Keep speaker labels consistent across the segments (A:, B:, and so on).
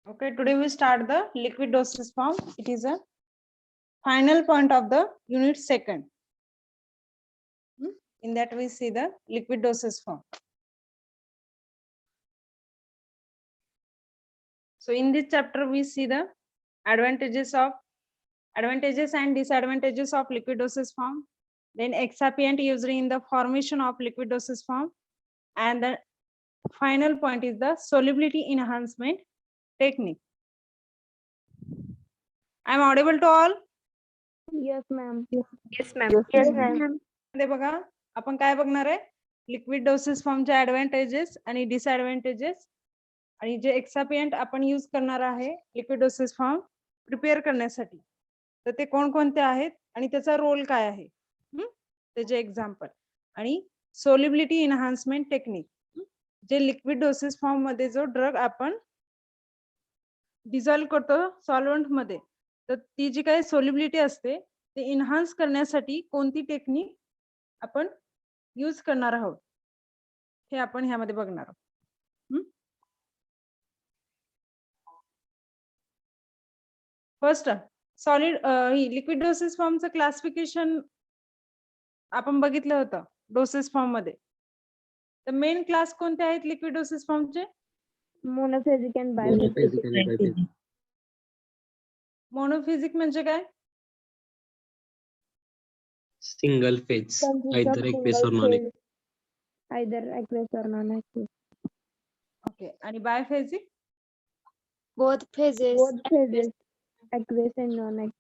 A: Okay, today we start the liquid dosage form. It is a final point of the unit second. In that we see the liquid dosage form. So in this chapter we see the advantages and disadvantages of liquid dosage form, then excipient used in the formation of liquid dosage form, and the final point is the solubility enhancement technique. I am audible to all?
B: Yes, ma'am.
C: Yes, ma'am.
B: Yes, ma'am.
A: मध्ये बघा आपण काय बघणार आहे liquid doses फॉर्मचे advantages आणि disadvantages आणि जे एक्सापियंट आपण यूज करणार आहे लिक्विड डोसेस फॉर्म प्रिपेअर करण्यासाठी तर ते कोणकोणते आहेत आणि त्याचा रोल काय आहे त्याचे एक्झाम्पल आणि सोलिबिलिटी एनहान्समेंट टेक्निक जे लिक्विड डोसेस फॉर्म मध्ये जो ड्रग आपण डिझॉल्व्ह करतो सॉल्व्हंट मध्ये तर ती जी काही सोलिबिलिटी असते ते एनहान्स करण्यासाठी कोणती टेक्निक आपण यूज करणार आहोत हे आपण ह्यामध्ये बघणार आहोत. फर्स्ट सॉलिड लिक्विड डोसेस फॉर्मचं क्लासिफिकेशन आपण बघितलं होतं डोसेस फॉर्म मध्ये. तर मेन क्लास कोणते आहेत लिक्विड डोसेस फॉर्मचे?
B: Monophasic and biphasic.
A: मोनोफिजिक म्हणजे काय?
C: Single phase,
B: Consists of
C: either aqueous or
B: single
C: non-aqueous.
B: phase, either aqueous or non-aqueous.
A: Okay. आणि बायफेजिक?
D: Both phases.
B: Both phases, aqueous and non-aqueous.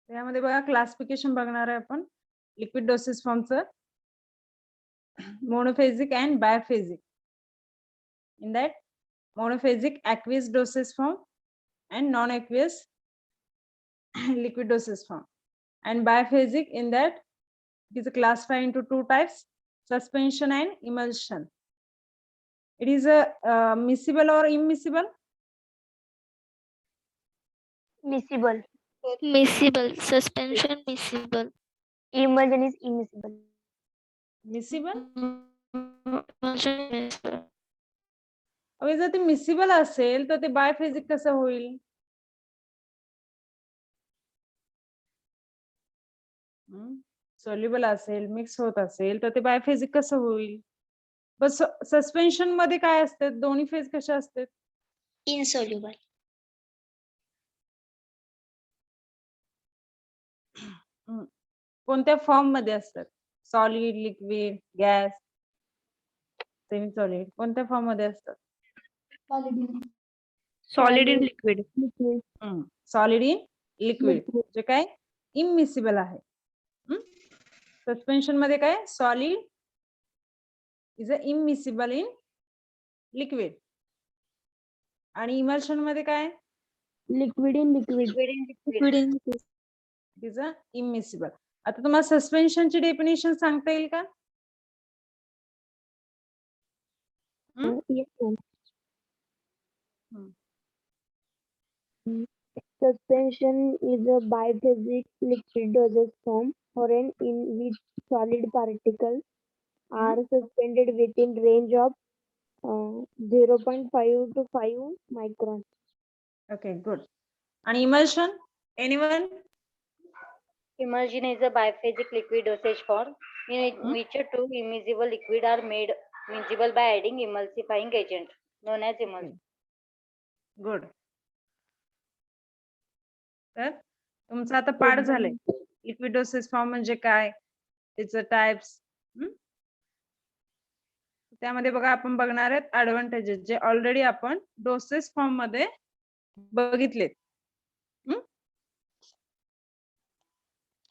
A: यामध्ये बघा क्लासिफिकेशन बघणार आहे आपण लिक्विड डोसेस फॉर्मचं monophasic and biphasic. In that monophasic aqueous dosage form and non-aqueous liquid dosage form, and biphasic in that it is classified into two types, suspension and emulsion. It is a miscible or immiscible?
B: Miscible.
D: Miscible. Suspension miscible.
B: Emulsion is immiscible.
A: Miscible?
D: Emulsion miscible.
A: Away जर ते miscible असेल तर ते बायफेजिक कसं होईल? Soluble असेल mix होत असेल तर ते बायफेजिक कसं होईल? बस सस्पेन्शन मध्ये काय असते दोन्ही फेज कशा असतात?
D: Insoluble.
A: कोणत्या फॉर्म मध्ये असतात? Solid, liquid, gas, semi solid कोणत्या फॉर्म मध्ये असतात?
C: Solid in liquid.
A: Solid in liquid जे काय इमिसिबल आहे. सस्पेन्शन मध्ये काय solid is a immiscible in liquid आणि इमल्शन मध्ये काय
B: Liquid in liquid.
D: Liquid in
A: is a immiscible. आता तुम्हाला सस्पेन्शनची डेफिनेशन सांगता येईल का?
B: Yes, ma'am. Suspension is a biphasic liquid dosage form or an in which solid particles are suspended within range of 0.5 to 5 microns.
A: Okay good. आणि emulsion anyone?
E: Emulsion is a biphasic liquid dosage form in which two immiscible liquid are made miscible by adding emulsifying agent known as emulsion.
A: Good. तर तुमचं आता पाठ झालंय liquid dosage form म्हणजे काय त्याचं types. त्यामध्ये बघा आपण बघणार आहेत ऍडव्हान्टेजेस जे ऑलरेडी आपण डोसेज फॉर्म मध्ये बघितलेत.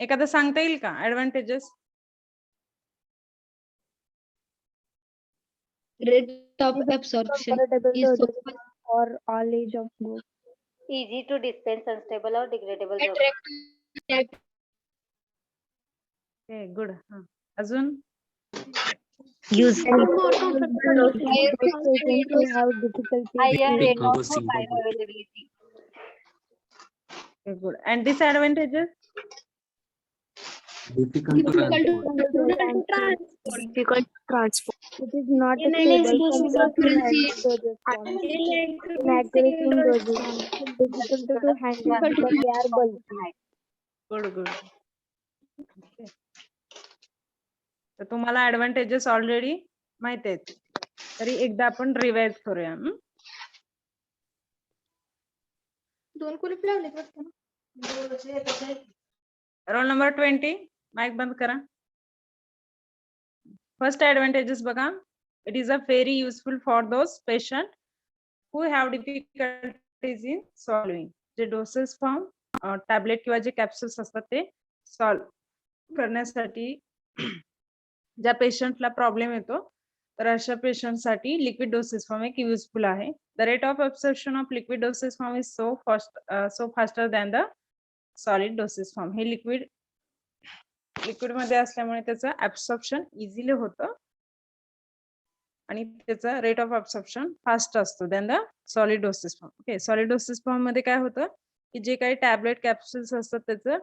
A: एखादं सांगता येईल का advantages?
D: rate of absorption
B: Comfortable
D: is
B: dosage for all age of group.
E: Easy to dispense unstable or degradable drugs.
D: attractive.
A: Okay good. अजून
B: Patients who have difficulty
E: Higher rate of
C: Decomposing.
E: bioavailability.
A: Good. And disadvantages?
C: Difficult to transport.
B: Difficult transport. It is not a
D: Inhaled
B: stable
D: doses
B: compared
D: of
B: to
D: currency.
B: active dosage form. Inaccuracy in dosage form. Difficult to handle, but they are bulky.
A: Good. तर तुम्हाला advantages already माहित आहेत, तरी एकदा आपण revise करूया.
D: दोन कुलूप लावलेत वाटतं ना.
A: रोल नंबर 20 माइक बंद करा. फर्स्ट ऍडव्हान्टेजेस बघा. It is a very useful for those patient who have difficulties in solving. जे डोसेस फॉर्म टॅबलेट किंवा जे कॅप्सूल्स असतात ते सॉल्व करण्यासाठी ज्या पेशंटला प्रॉब्लेम येतो, तर अशा पेशंटसाठी लिक्विड डोसेस फॉर्म एक युजफुल आहे. The rate of absorption of liquid doses form is so faster than the solid doses form. हे लिक्विड मध्ये असल्यामुळे त्याचं ऍब्सॉर्प्शन इझिली होतं आणि त्याचा रेट ऑफ ऍब्सॉर्प्शन फास्ट असतो than the solid doses form. Okay, solid doses form मध्ये काय होतं की जे काही टॅबलेट कॅप्सूल्स असतात त्याचं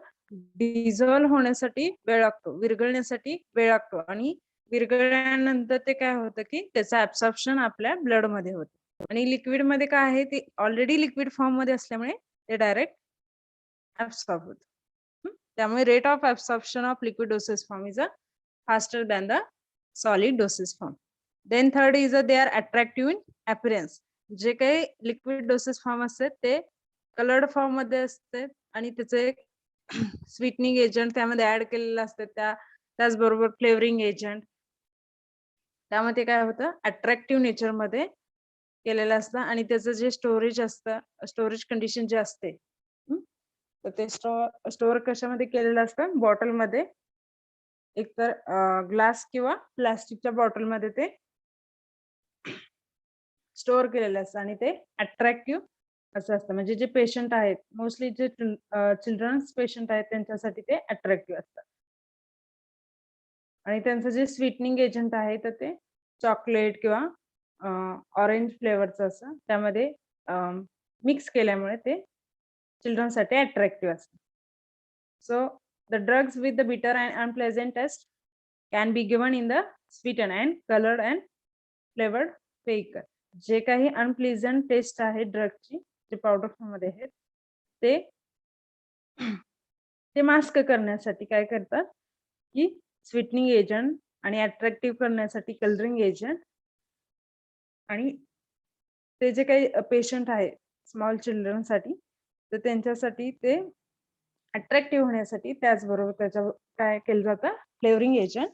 A: डिझॉल्व्ह होण्यासाठी वेळ लागतो, विरघळण्यासाठी वेळ लागतो आणि विरघळल्यानंतर ते काय होतं की त्याचं ऍब्सॉर्प्शन आपल्या ब्लड मध्ये होतं. आणि लिक्विड मध्ये काय आहे, ते ऑलरेडी लिक्विड फॉर्म मध्ये असल्यामुळे ते डायरेक्ट ऍब्सॉर्ब होतं. त्यामुळे rate of absorption of liquid doses form is a faster than the solid doses form. Then third is they are attractive in appearance. जे काही लिक्विड डोसेस फॉर्म असतात ते coloured form मध्ये असते आणि त्याचे एक स्वीटनिंग एजंट त्यामध्ये ऍड केलेलं असतं, त्याचबरोबर फ्लेवरिंग एजंट. त्यामध्ये काय होतं, अट्रॅक्टिव्ह नेचर मध्ये केलेलं असतं आणि त्याचं जे स्टोरेज असतं, स्टोरेज कंडिशन जे असते, तर ते स्टोअर कशामध्ये केलेलं असतं, बॉटलमध्ये, एकतर ग्लास किंवा प्लास्टिकच्या बॉटलमध्ये ते स्टोअर केलेलं असतं आणि ते अट्रॅक्टिव्ह असं असतं. म्हणजे जे पेशंट आहेत, मोस्टली जे चिल्ड्रन्स पेशंट आहेत त्यांच्यासाठी ते अट्रॅक्टिव्ह असतं. आणि त्यांचं जे स्वीटनिंग एजंट आहे तर ते चॉकलेट किंवा ऑरेंज फ्लेवरचं असं त्यामध्ये मिक्स केल्यामुळे ते चिल्ड्रनसाठी अट्रॅक्टिव्ह असतं. So the drugs with the bitter and unpleasant taste can be given in the sweetened and coloured and flavoured vehicle. जे काही अनप्लेझंट टेस्ट आहे ड्रगची, जे पावडर फॉर्म मध्ये आहेत, ते मास्क करण्यासाठी काय करतात की स्वीटनिंग एजंट आणि अट्रॅक्टिव्ह करण्यासाठी कलरिंग एजंट, आणि ते जे काही पेशंट आहे स्मॉल चिल्ड्रनसाठी, तर त्यांच्यासाठी ते अट्रॅक्टिव्ह होण्यासाठी त्याचबरोबर त्याच्या काय केलं जातं, फ्लेवरिंग एजंट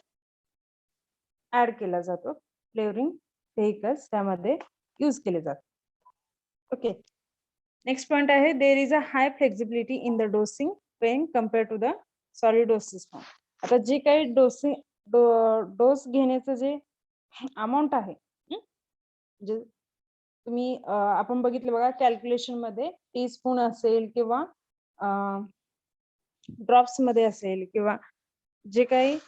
A: ऍड केला जातो. फ्लेवरिंग व्हेइकल्स त्यामध्ये यूज केले जातात. ओके, नेक्स्ट पॉइंट आहे, there is a high flexibility in the dosing when compare to the solid doses form. आता जे काही डोस घेण्याचं जे अमाऊंट आहे, जे तुम्ही आपण बघितलं बघा कॅल्क्युलेशन मध्ये टीस्पून असेल किंवा ड्रॉप्स मध्ये असेल किंवा जे काही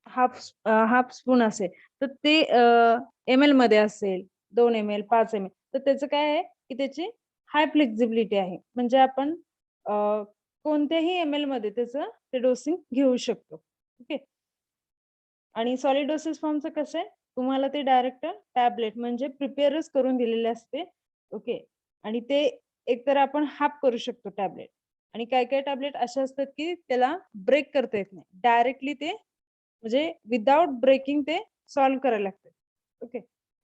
A: हाफ स्पून असेल, तर ते ml मध्ये असेल, 2 ml 5 ml, तर त्याचं काय आहे की त्याची हाय फ्लेक्झिबिलिटी आहे. म्हणजे आपण कोणत्याही ml मध्ये त्याचं ते डोसिंग घेऊ शकतो. ओके, आणि सॉलिड डोसेस फॉर्मचं कसं आहे, तुम्हाला ते डायरेक्ट टॅबलेट म्हणजे प्रिपेअरच करून दिलेले असते. ओके, आणि ते एकतर आपण हाफ करू शकतो टॅबलेट, आणि काही काही टॅबलेट असे असतात की त्याला ब्रेक करता येत नाही, डायरेक्टली ते म्हणजे विदाउट ब्रेकिंग ते सॉल्व्ह करायला लागते. ओके,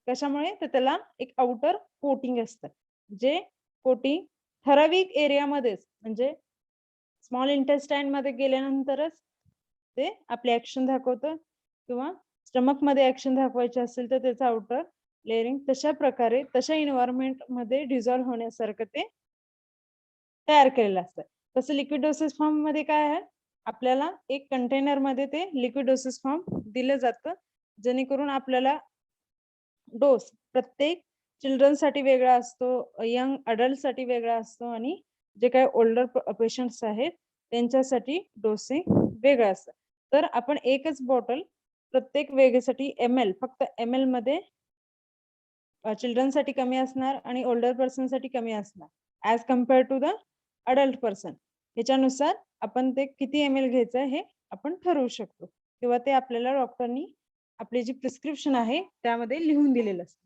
A: कशामुळे तर त्याला एक आउटर कोटिंग असतं, जे कोटिंग ठराविक एरियामध्येच म्हणजे स्मॉल इंटेस्टाईन मध्ये गेल्यानंतरच ते आपले ऍक्शन दाखवतं, किंवा स्टमक मध्ये ऍक्शन दाखवायचे असेल तर त्याचं आउटर लेअरिंग तशा प्रकारे तशा एन्व्हायरमेंट मध्ये डिझॉल्व्ह होण्यासारखं ते तयार केलेलं असतं. तसं लिक्विड डोसेस फॉर्म मध्ये काय आहे, आपल्याला एक कंटेनर मध्ये ते लिक्विड डोसेस फॉर्म दिलं जातं, जेणेकरून आपल्याला डोस प्रत्येक चिल्ड्रन साठी वेगळा असतो, यंग अडल्ट साठी वेगळा असतो, आणि जे काही ओल्डर पेशंट्स आहेत त्यांच्यासाठी डोसिंग वेगळं असतं. तर आपण एकच बॉटल प्रत्येक वेगळ्यासाठी फक्त ml मध्ये चिल्ड्रन साठी कमी असणार आणि ओल्डर पर्सन साठी कमी असणार as compare to the adult person. ह्याच्यानुसार आपण ते किती ml घ्यायचं हे आपण ठरवू शकतो किंवा ते आपल्याला डॉक्टरनी आपली जी प्रिस्क्रिप्शन आहे त्यामध्ये लिहून दिलेलं असतं.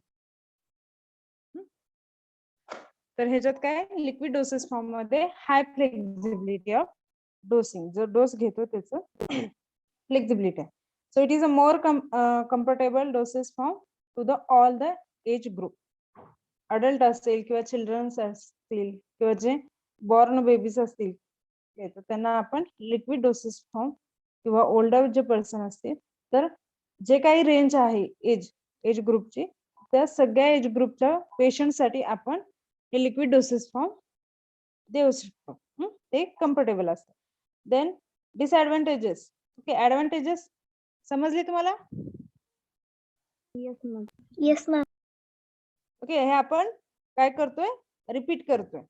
A: तर ह्याच्यात काय लिक्विड डोसेस फॉर्म मध्ये हाय फ्लेक्झिबिलिटी ऑफ डोसिंग, जो डोस घेतो त्याचं फ्लेक्झिबिलिटी आहे. So it is a more comfortable doses form to the all the age group. Adult असेल किंवा चिल्ड्रन्स असतील किंवा जे बॉर्न बेबीज असतील तर त्यांना आपण लिक्विड डोसेस फॉर्म किंवा ओल्डर जे पर्सन असतील तर जे काही रेंज आहे एज ग्रुपची त्या सगळ्या एज ग्रुपच्या पेशंटसाठी आपण हे लिक्विड डोसेस फॉर्म देऊ शकतो. ते कम्फर्टेबल असतं. Then disadvantages. ओके, ऍडव्हान्टेजेस समजले तुम्हाला?
B: Yes ma'am.
C: Yes ma'am.
A: Okay, हे आपण काय करतोय रिपीट करतोय.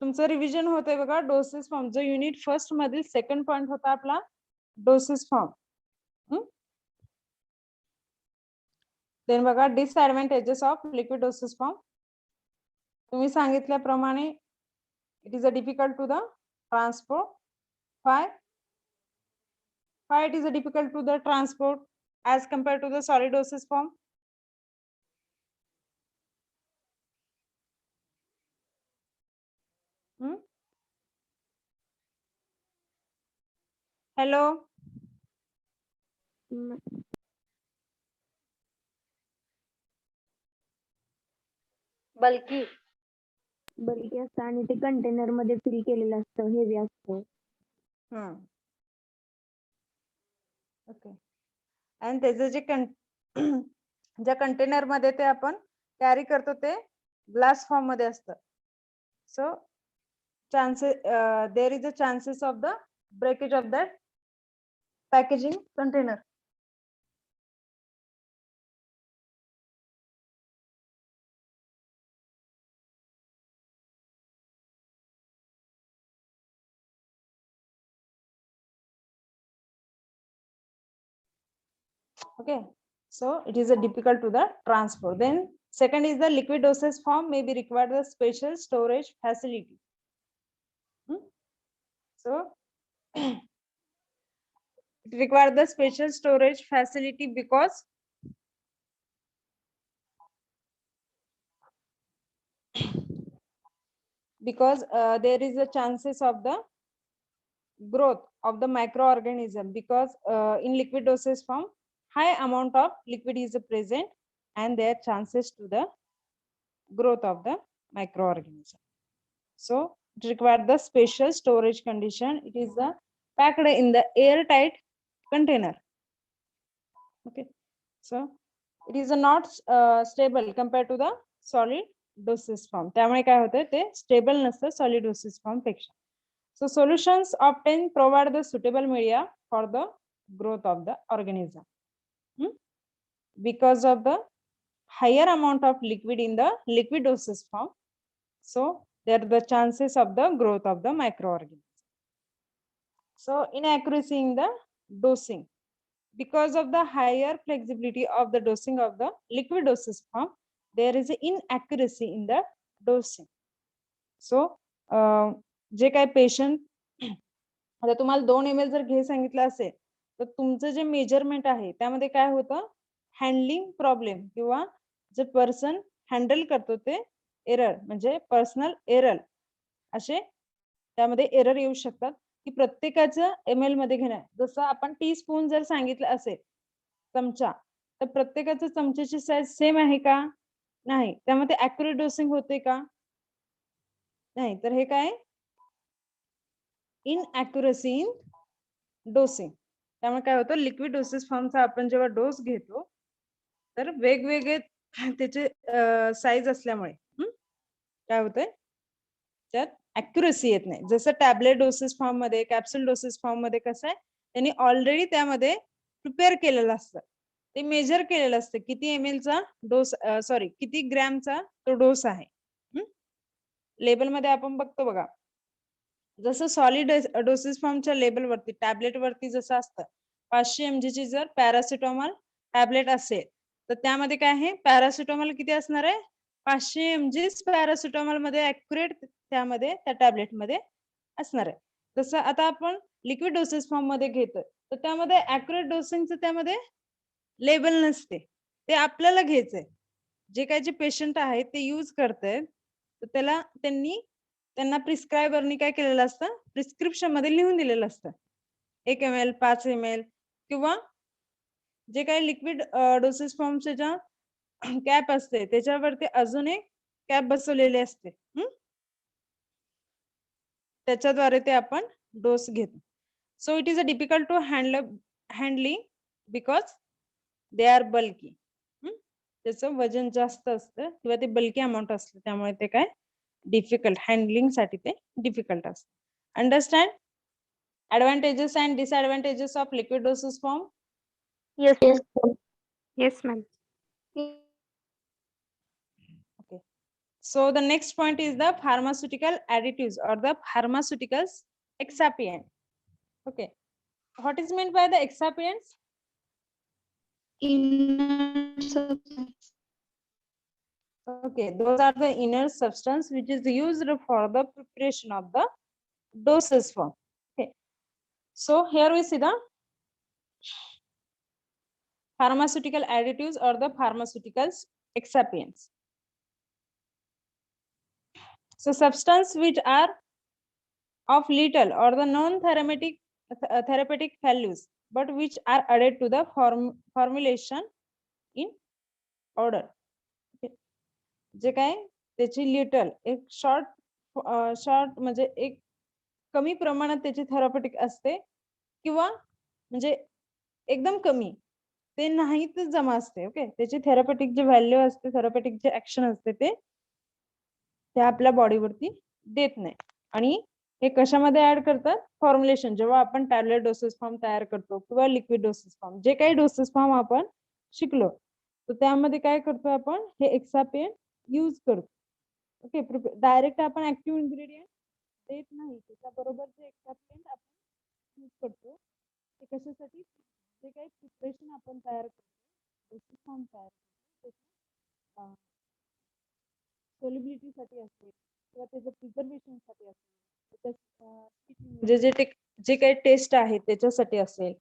A: तुमचं रिव्हिजन होतंय बघा. डोसेस फॉर्म जो युनिट फर्स्ट मधील सेकंड पॉइंट होता आपला डोसेस फॉर्म. देन बघा disadvantages of liquid doses form. तुम्ही सांगितल्याप्रमाणे it is a difficult to the transport. Why it is a difficult to the transport as compared to the solid dosage form? Hello.
E: Bulky
B: bulky असतं आणि ते container मध्ये fill केलेलं असतं, heavy असतं.
A: Okay. आणि त्याचं जे ज्या कंटेनर मध्ये ते आपण कॅरी करतो ते ग्लास फॉर्म मध्ये असतं. So chances there is a chances of the breakage of that packaging container. Okay, so it is a difficult to the transport. Then second is the liquid dosage form may be required the special storage facility. So it requires the special storage facility because there is a chances of the growth of the microorganism because in liquid dosage form high amount of liquid is present and there are chances to the growth of the microorganism. So it requires the special storage condition. It is packed in the airtight container. Okay, so it is not stable compared to the solid dosage form. त्यामुळे काय होतं ते stable नसतं solid dosage form पेक्षा. So solutions obtained provide the suitable media for the growth of the organism. Because of the higher amount of liquid in the liquid dosage form, so there are the chances of the growth of the microorganism. So inaccuracy in the dosing. Because of the higher flexibility of the dosing of the liquid dosage form, there is an inaccuracy in the dosing. So जे काय patient आता तुम्हाला 2 ml जर घे सांगितलं असेल तर तुमचं जे मेजरमेंट आहे त्यामध्ये काय होतं हँडलिंग प्रॉब्लेम किंवा जे पर्सन हँडल करतो ते एरर म्हणजे पर्सनल एरर असे त्यामध्ये एरर येऊ शकतात की प्रत्येकाचं ml मध्ये घेणं. जसं आपण टीस्पून जर सांगितलं असेल चमचा तर प्रत्येकाचं चमच्याची साईज सेम आहे का? नाही. त्यामध्ये ऍक्युरेट डोसिंग होते का? नाही. तर हे काय इनअॅक्युरसी इन डोसिंग. त्यामुळे काय होतं लिक्विड डोसेस फॉर्मचा आपण जेव्हा डोस घेतो तर वेगवेगळे त्याचे साईज असल्यामुळे काय होतंय त्यात ऍक्युरसी येत नाही. जसं टॅबलेट डोसेस फॉर्म मध्ये कॅप्सूल डोसेस फॉर्म मध्ये कसं आहे त्यांनी ऑलरेडी त्यामध्ये प्रिपेअर केलेलं असतं, ते मेजर केलेलं असतं किती ml चा डोस किती ग्रॅमचा तो डोस आहे. लेबल मध्ये आपण बघतो बघा जसं सॉलिड डोसेस फॉर्मच्या लेबल वरती टॅबलेट वरती जसं असतं 500 mg ची जर पॅरासिटामॉल टॅबलेट असेल तर त्यामध्ये काय आहे पॅरासिटामॉल किती असणार आहे 500 mg पॅरासिटामॉल मध्ये ऍक्युरेट त्यामध्ये त्या टॅबलेट मध्ये असणार आहे. तसं आता आपण लिक्विड डोसेस फॉर्म मध्ये घेतोय तर त्यामध्ये ऍक्युरेट डोसिंगचं त्यामध्ये लेबल नसते, ते आपल्याला घ्यायचंय. जे काही जे पेशंट आहेत ते यूज करतायत तर त्यांना प्रिस्क्रायबरनी काय केलेलं असतं, प्रिस्क्रिप्शन मध्ये लिहून दिलेलं असतं 1 ml 5 ml किंवा जे काही लिक्विड डोसेस फॉर्मचे ज्या कॅप असते त्याच्यावरती अजून एक कॅप बसवलेली असते. त्याच्याद्वारे ते आपण डोस घेतो. So it is a difficult to handling because they are bulky. त्याचं वजन जास्त असतं किंवा ते बल्की अमाऊंट असतं त्यामुळे ते काय डिफिकल्ट हँडलिंग साठी ते डिफिकल्ट असतं. Understand advantages and disadvantages of liquid dosage form?
B: Yes.
C: Yes, ma'am.
A: Okay. So the next point is the pharmaceutical additives or the pharmaceuticals excipient. Okay. What is meant by the excipients?
D: Inert substance.
A: Okay, those are the inert substance which is used for the preparation of the dosage form. Okay. So here we see the pharmaceutical additives or the pharmaceuticals excipients. So substance which are of little or the therapeutic values, but which are added to the formulation in order. Okay. जे काय त्याची little एक short म्हणजे एक कमी प्रमाणात त्याची थेरपेटिक असते किंवा म्हणजे एकदम कमी ते नाही तर जमा असते. ओके, त्याची थेरपेटिक जे व्हॅल्यू असते, थेरपेटिक जे ऍक्शन असते ते आपल्या बॉडीवरती देत नाही. आणि हे कशामध्ये ऍड करतात, फॉर्म्युलेशन. जेव्हा आपण टॅबलेट डोसेस फॉर्म तयार करतो किंवा लिक्विड डोसेस फॉर्म, जे काही डोसेस फॉर्म आपण शिकलो तर त्यामध्ये काय करतो आपण, हे एक्सापिएंट यूज करतो. ओके, डायरेक्ट आपण ऍक्टिव्ह इन्ग्रेडियंट देत नाही, त्याच्याबरोबर जे एक्सापिएंट आपण यूज करतो ते कशासाठी, जे काही प्रिपरेशन आपण तयार करतो, डोसेस फॉर्म तयार करतो, सोलिबिलिटी साठी असेल किंवा त्याचं प्रिझर्वेशन साठी असेल, म्हणजे जे काही टेस्ट आहे त्याच्यासाठी असेल,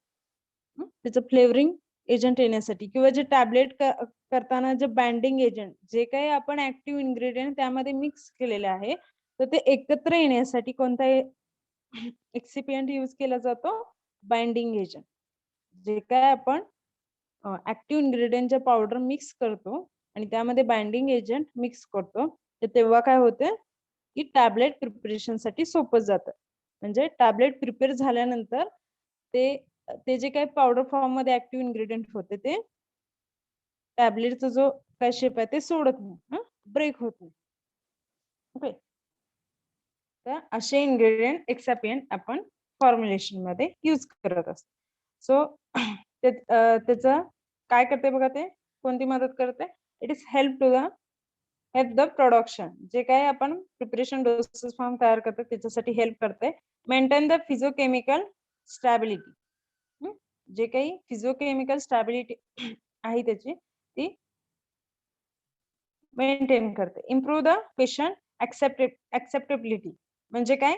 A: त्याचं फ्लेवरिंग एजंट येण्यासाठी किंवा जे टॅबलेट करताना जे बाइंडिंग एजंट, जे काही आपण ऍक्टिव्ह इन्ग्रेडियंट त्यामध्ये मिक्स केलेले आहे तर ते एकत्र येण्यासाठी कोणता एक्सिपियंट यूज केला जातो, बाइंडिंग एजंट. जे काय आपण ऍक्टिव्ह इन्ग्रेडियंटच्या पावडर मिक्स करतो आणि त्यामध्ये बाइंडिंग एजंट मिक्स करतो तर तेव्हा काय होते की टॅबलेट प्रिपरेशन साठी सोपं जातं. म्हणजे टॅबलेट प्रिपेअर झाल्यानंतर ते जे काही पावडर फॉर्म मध्ये ऍक्टिव्ह इन्ग्रेडियंट होते ते टॅबलेटचा जो काय शेप आहे ते सोडत नाही, ब्रेक होत नाही. ओके, तर असे इन्ग्रेडियंट एक्सापियंट आपण फॉर्म्युलेशन मध्ये यूज करत असतो. सो त्याचं काय करते बघा, ते कोणती मदत करते, it is help the production. जे काही आपण प्रिपरेशन डोसेस फॉर्म तयार करतो त्याच्यासाठी हेल्प करते. Maintain the physicochemical stability. जे काही फिजिओकेमिकल स्टॅबिलिटी आहे त्याची ती मेंटेन करते. Improve the patient acceptability. म्हणजे काय,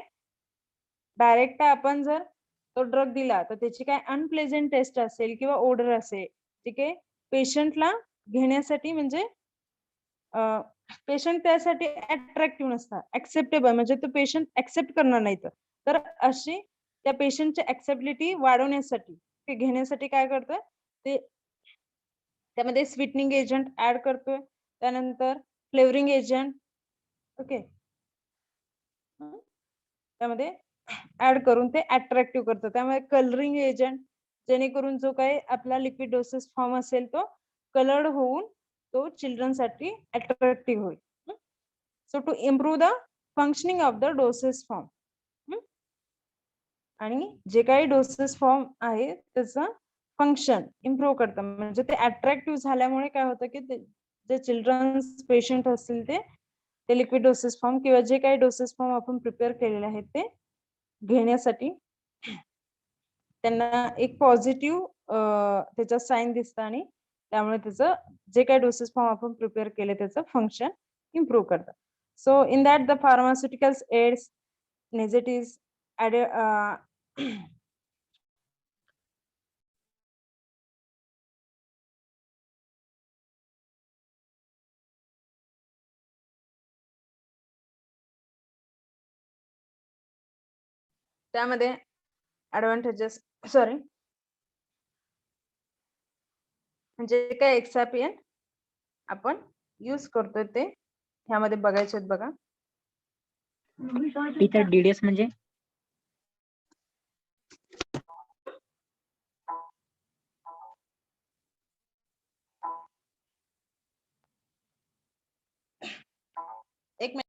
A: डायरेक्ट आपण जर तो ड्रग दिला तर त्याची काय अनप्लेझेंट टेस्ट असेल किंवा ओडर असेल, ठीक आहे, पेशंटला घेण्यासाठी म्हणजे पेशंट त्यासाठी अट्रॅक्टिव्ह नसतात, ऍक्सेप्टेबल म्हणजे तो पेशंट ऍक्सेप्ट करणार नाही. तर अशी त्या पेशंटची ऍक्सेप्टिबिलिटी वाढवण्यासाठी ते घेण्यासाठी काय करतोय, ते त्यामध्ये स्वीटनिंग एजंट ऍड करतोय, त्यानंतर फ्लेवरिंग एजंट, ओके, त्यामध्ये ऍड करून ते अट्रॅक्टिव्ह करतो. त्यामुळे कलरिंग एजंट, जेणेकरून जो काही आपला लिक्विड डोसेस फॉर्म असेल तो कलर्ड होऊन तो चिल्ड्रन साठी अट्रॅक्टिव्ह होईल. So to improve the functioning of the doses form. आणि जे काही डोसेस फॉर्म आहे त्याचं फंक्शन इम्प्रूव्ह करतं. म्हणजे ते अट्रॅक्टिव्ह झाल्यामुळे काय होतं की जे चिल्ड्रन्स पेशंट असतील ते लिक्विड डोसेस फॉर्म किंवा जे काही डोसेस फॉर्म आपण प्रिपेअर केलेले आहेत ते घेण्यासाठी त्यांना एक पॉझिटिव्ह त्याचा साईन दिसतं आणि त्यामुळे त्याचं जे काही डोसेस फॉर्म आपण प्रिपेअर केले त्याचं फंक्शन इम्प्रूव्ह करतात. So in that the pharmaceuticals aids नेझेटिव्स त्यामध्ये ऍडव्हान्टेजेस सॉरी म्हणजे काय एक्सापियन आपण यूज करतोय ते ह्यामध्ये बघायचे आहेत बघा.
F: टीचर DDS म्हणजे
A: एक minute.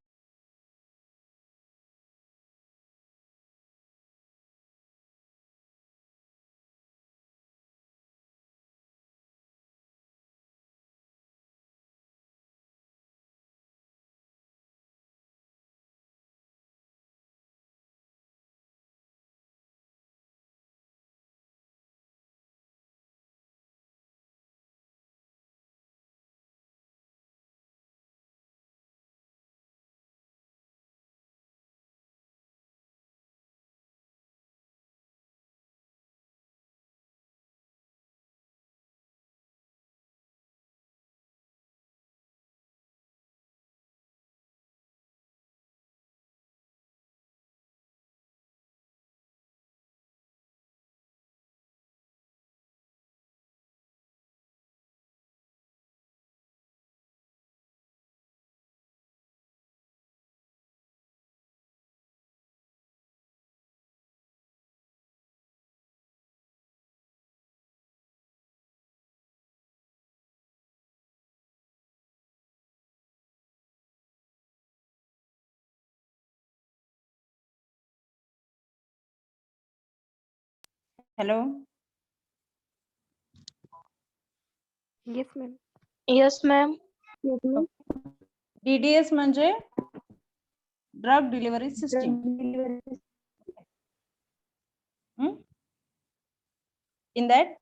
A: Hello.
C: Yes, ma'am.
D: Yes, ma'am.
B: Yes, ma'am.
A: DDS म्हणजे drug delivery system. In that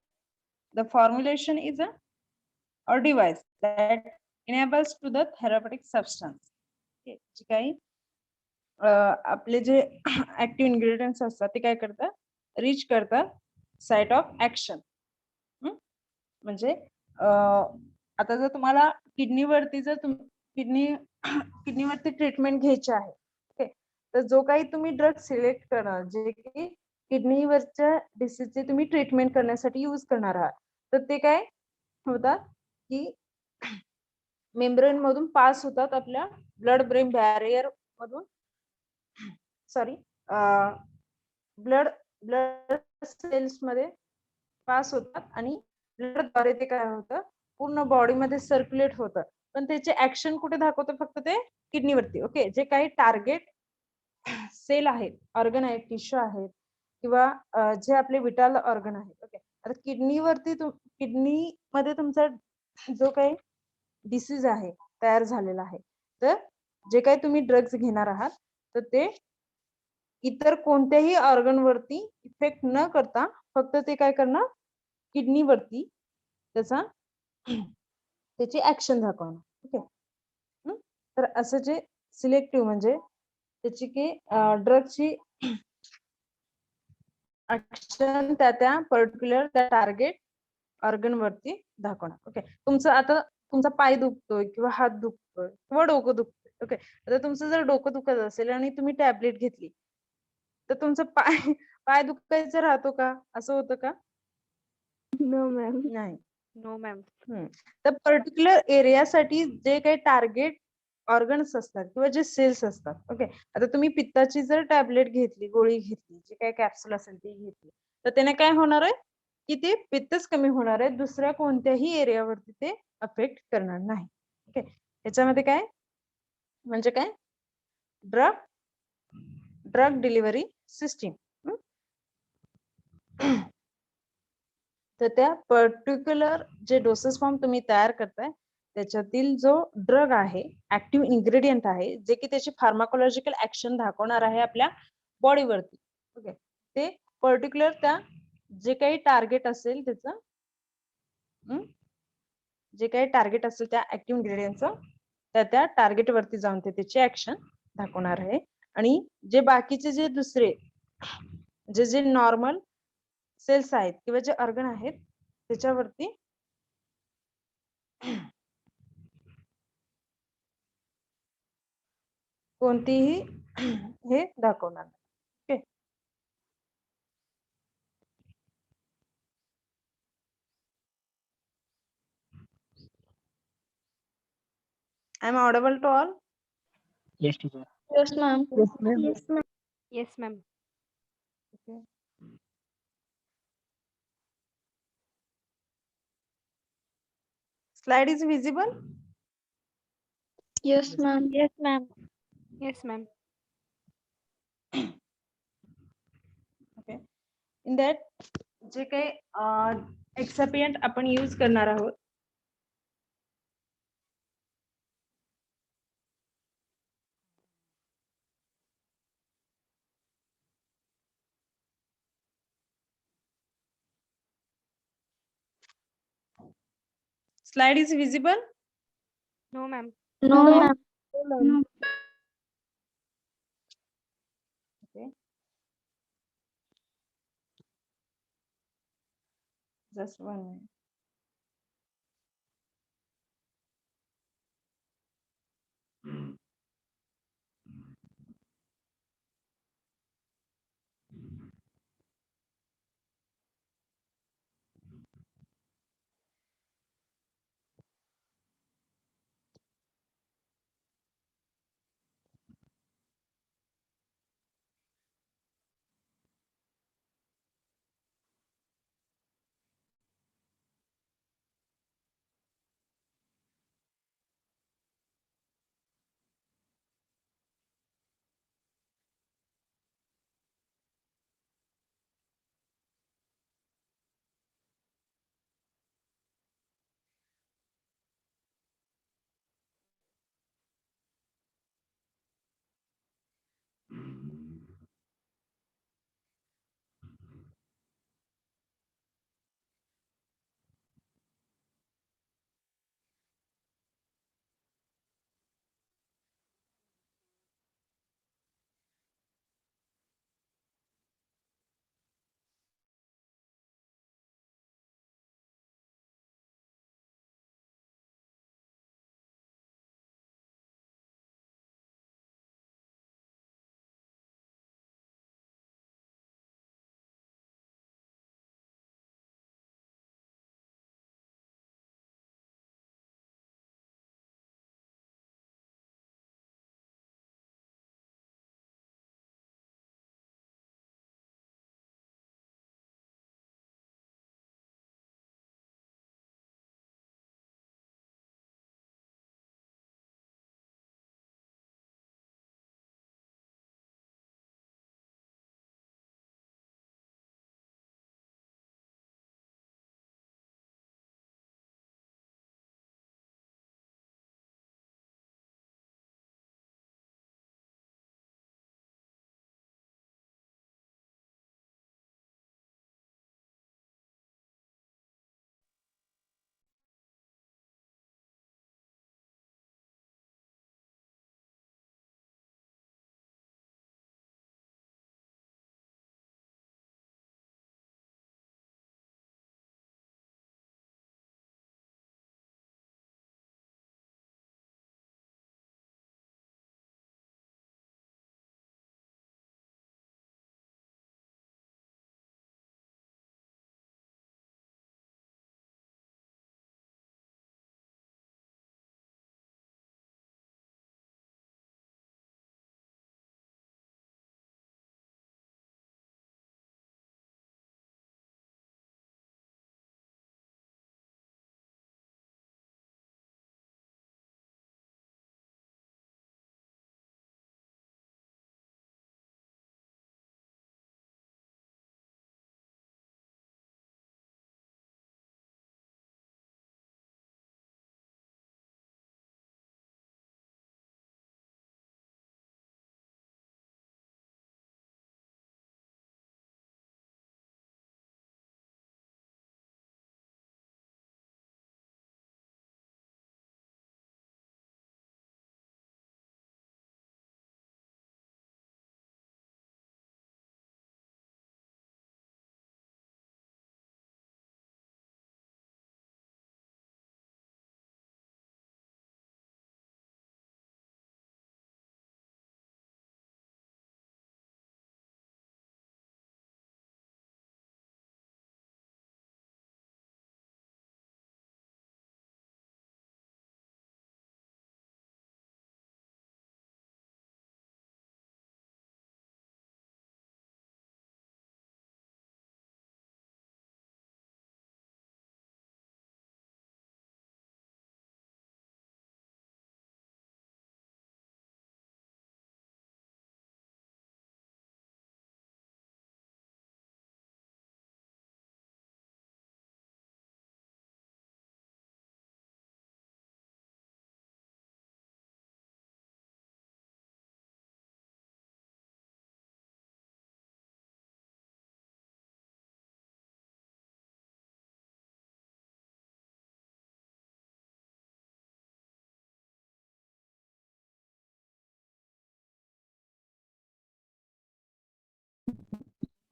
A: the formulation is a device that enables to the therapeutic substance. Okay. जे काही आपले जे ऍक्टिव्ह इन्ग्रेडियंट्स असतात ते काय करतात, रीच करतात साइट ऑफ ऍक्शन. म्हणजे आता जर तुम्हाला किडनीवरती जर किडनीवरती ट्रीटमेंट घ्यायची आहे, ओके, तर जो काही तुम्ही ड्रग सिलेक्ट करणार जे की किडनीवरच्या डिसीजचे तुम्ही ट्रीटमेंट करण्यासाठी यूज करणार आहात, तर ते काय होतात की मेम्ब्रेन मधून पास होतात आपल्या ब्लड ब्रेन बॅरियर मधून, सॉरी ब्लड सेल्स मध्ये पास होतात आणि ब्लडद्वारे ते काय होतं पूर्ण बॉडीमध्ये सर्क्युलेट होतं. पण त्याचे ऍक्शन कुठे दाखवतं, फक्त ते किडनीवरती. ओके. जे काही टार्गेट सेल आहेत, ऑर्गन आहेत, टिश्यू आहेत किंवा जे आपले विटाल ऑर्गन आहेत. ओके. आता किडनी मध्ये तुमचा जो काही डिसीज आहे तयार झालेला आहे, तर जे काही तुम्ही ड्रग्ज घेणार आहात तर ते इतर कोणत्याही ऑर्गन वरती इफेक्ट न करता फक्त ते काय करणार, किडनीवरती त्याची ऍक्शन दाखवणार. ओके. तर असं जे सिलेक्टिव्ह म्हणजे त्याची की ड्रगची ऍक्शन त्या पर्टिक्युलर त्या टार्गेट ऑर्गन वरती दाखवणार. ओके. तुमचा पाय दुखतोय किंवा हात दुखतोय किंवा डोकं दुखतोय. ओके. आता तुमचं जर डोकं दुखत असेल आणि तुम्ही टॅबलेट घेतली तर तुमचं पाय दुखायचं राहतो का, असं होतं का?
B: No, ma'am.
A: नाही.
C: No, ma'am.
A: तर पर्टिक्युलर एरियासाठी जे काही टार्गेट ऑर्गन्स असतात किंवा जे सेल्स असतात. ओके. आता तुम्ही पित्ताची जर टॅबलेट घेतली, गोळी घेतली, जे काही कॅप्सूल असेल ती घेतली, तर त्याने काय होणार आहे की ते पित्तच कमी होणार आहे, दुसऱ्या कोणत्याही एरियावरती ते अफेक्ट करणार नाही. ओके. याच्यामध्ये काय म्हणजे काय, ड्रग डिलिव्हरी सिस्टीम. तर त्या पर्टिक्युलर जे डोसेस फॉर्म तुम्ही तयार करताय त्याच्यातील जो ड्रग आहे, ऍक्टिव्ह इन्ग्रेडियंट आहे, जे की त्याची फार्माकोलॉजिकल ऍक्शन दाखवणार आहे आपल्या बॉडीवरती. ओके. ते पर्टिक्युलर त्या जे काही टार्गेट असेल त्याचं जे काही टार्गेट असेल त्या ऍक्टिव्ह इन्ग्रेडियंटचं त्या टार्गेट वरती जाऊन ते त्याची ऍक्शन दाखवणार आहे. आणि जे बाकीचे जे दुसरे जे नॉर्मल सेल्स आहेत किंवा जे ऑर्गन आहेत त्याच्यावरती कोणतीही हे दाखवणार नाही. Okay. I am audible to all?
F: Yes, teacher.
D: Yes, ma'am.
B: Yes, ma'am.
C: Yes, ma'am. Yes, ma'am.
A: Okay. Slide is visible?
D: Yes, ma'am.
C: Yes, ma'am. Yes, ma'am.
A: Okay. In that जे काही एक्सपिएंट आपण यूज करणार आहोत slide is visible?
C: No, ma'am.
D: No, ma'am.
B: ma'am.
A: Okay. Just 1 minute.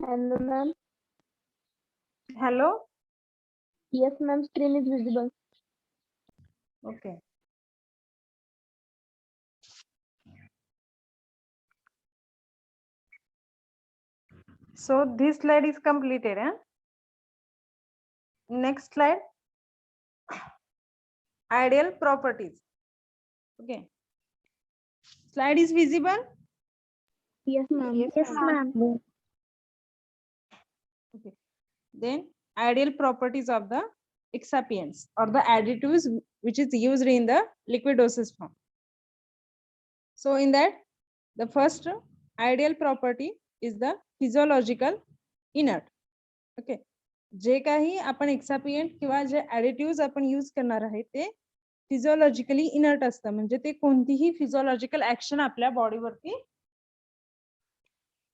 B: Hello, ma'am.
A: Hello.
B: Yes, ma'am. Screen is visible.
A: Okay. So this slide is completed. Next slide. Ideal properties. Okay. Slide is visible.
B: Yes, ma'am.
C: Yes, ma'am.
A: Okay. Then ideal properties of the excipients or the additives which is used in the liquid dosage form. So in that, the first ideal property is the physiological inert. Okay. जे काही आपण एक्सापियंट किंवा जे additive आपण use करणार आहे ते फिजिओलॉजिकली inert असतं, म्हणजे ते कोणतीही फिजिओलॉजिकल ऍक्शन आपल्या बॉडीवरती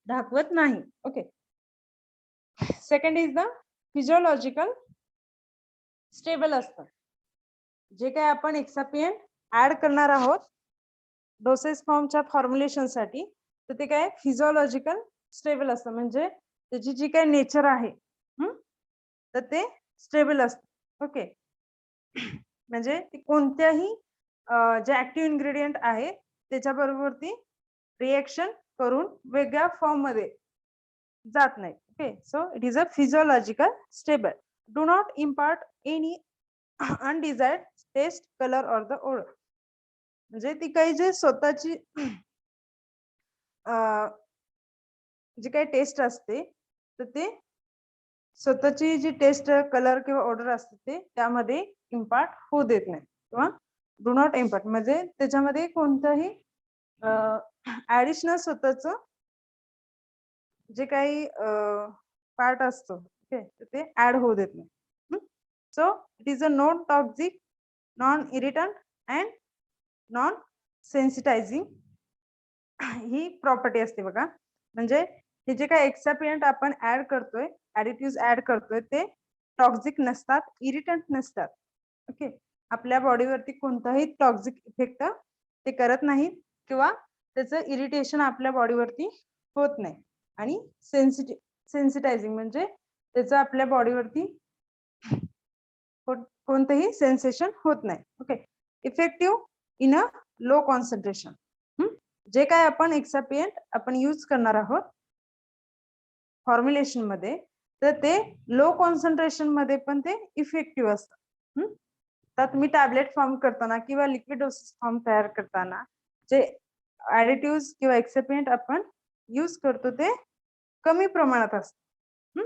A: दाखवत नाही. Okay. Second is the physiological stable असतं. जे काय आपण एक्सापियंट ऍड करणार आहोत डोसेज फॉर्मच्या फॉर्म्युलेशन साठी, तर ते काय फिजिओलॉजिकल स्टेबल असतं, म्हणजे त्याची जी काय नेचर आहे तर ते स्टेबल असतं. ओके. म्हणजे ते कोणत्याही जे ऍक्टिव्ह इन्ग्रेडियंट आहे त्याच्याबरोबर ती रिएक्शन करून वेगळ्या फॉर्म मध्ये जात नाही. Okay. So it is a physiological stable. Do not impart any undesired taste, colour or the odour. म्हणजे ती काही जे स्वतःची जी काही टेस्ट असते तर ते स्वतःची जी टेस्ट, कलर किंवा ऑर्डर असते ते त्यामध्ये इम्पार्ट होऊ देत नाही किंवा डू नॉट इम्पार्ट म्हणजे त्याच्यामध्ये कोणताही ऍडिशनल स्वतःच जे काही पार्ट असतो ते ऍड होऊ देत नाही. So it is a non toxic, non irritant and non sensitizing ही प्रॉपर्टी असते बघा. म्हणजे हे जे काही एक्सापियंट आपण ऍड करतोय, ऍडिटिव्ह ऍड करतोय ते टॉक्सिक नसतात, इरिटंट नसतात. ओके. आपल्या बॉडीवरती कोणताही टॉक्सिक इफेक्ट ते करत नाहीत किंवा त्याचं इरिटेशन आपल्या बॉडीवरती होत नाही. आणि सेन्सिटायझिंग म्हणजे त्याचं आपल्या बॉडीवरती कोणतंही सेन्सेशन होत नाही. Okay. Effective in a low concentration. जे काय आपण एक्सापियंट आपण यूज करणार आहोत फॉर्म्युलेशन मध्ये, तर ते लो कॉन्सन्ट्रेशन मध्ये पण ते इफेक्टिव्ह असतं. तर तुम्ही टॅबलेट फॉर्म करताना किंवा लिक्विड डोसेज फॉर्म तयार करताना जे ऍडिटिव्ह किंवा एक्सापियंट आपण यूज करतो ते कमी प्रमाणात असतं.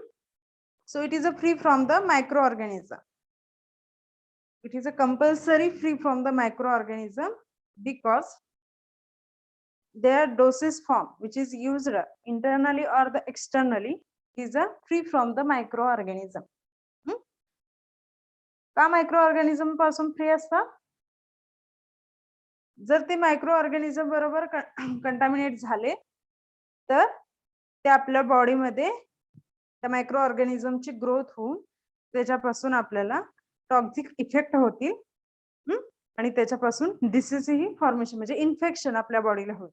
A: So it is a free from the micro organism. It is a compulsory free from the micro organism because their dosage form which is used internally or the externally is a free from the microorganism. का मायक्रोऑर्गॅनिझम पासून free असतात? जर ते मायक्रोऑर्गॅनिझम बरोबर contaminate झाले तर ते आपल्या बॉडीमध्ये त्या मायक्रोऑर्गॅनिझमची ग्रोथ होऊन त्याच्यापासून आपल्याला टॉक्सिक इफेक्ट होतील आणि त्याच्यापासून डिसीज ही फॉर्मेशन म्हणजे इन्फेक्शन आपल्या बॉडीला होईल.